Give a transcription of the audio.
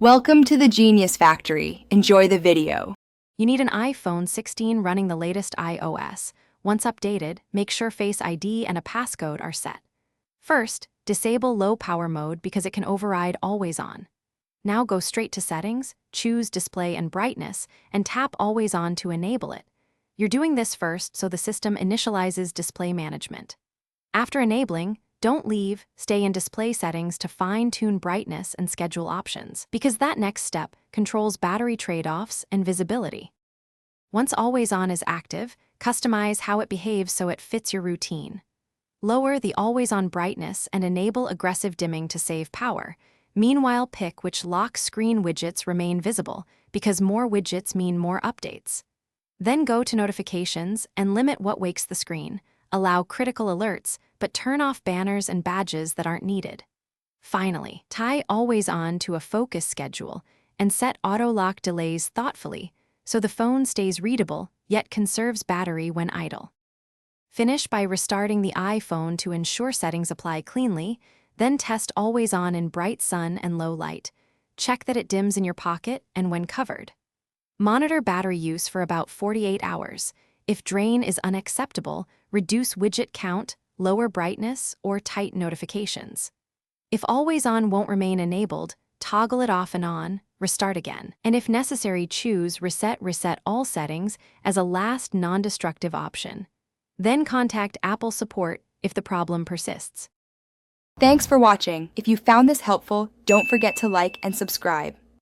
Welcome to the Genius Factory. Enjoy the video. You need an iPhone 16 running the latest iOS. Once updated, make sure Face ID and a passcode are set. First, disable low power mode because it can override always on. Now go straight to Settings, choose Display and Brightness, and tap Always On to enable it. You're doing this first so the system initializes display management. After enabling, don't leave, stay in display settings to fine-tune brightness and schedule options, because that next step controls battery trade-offs and visibility. Once Always On is active, customize how it behaves so it fits your routine. Lower the Always On brightness and enable aggressive dimming to save power. Meanwhile, pick which lock screen widgets remain visible, because more widgets mean more updates. Then go to Notifications and limit what wakes the screen. Allow critical alerts, but turn off banners and badges that aren't needed. Finally, tie Always On to a focus schedule and set auto-lock delays thoughtfully so the phone stays readable yet conserves battery when idle. Finish by restarting the iPhone to ensure settings apply cleanly, then test Always On in bright sun and low light. Check that it dims in your pocket and when covered. Monitor battery use for about 48 hours. If drain is unacceptable, reduce widget count, lower brightness, or tighten notifications. If Always On won't remain enabled, toggle it off and on, restart again. And if necessary, choose Reset All Settings as a last non-destructive option. Then contact Apple support if the problem persists. Thanks for watching. If you found this helpful, don't forget to like and subscribe.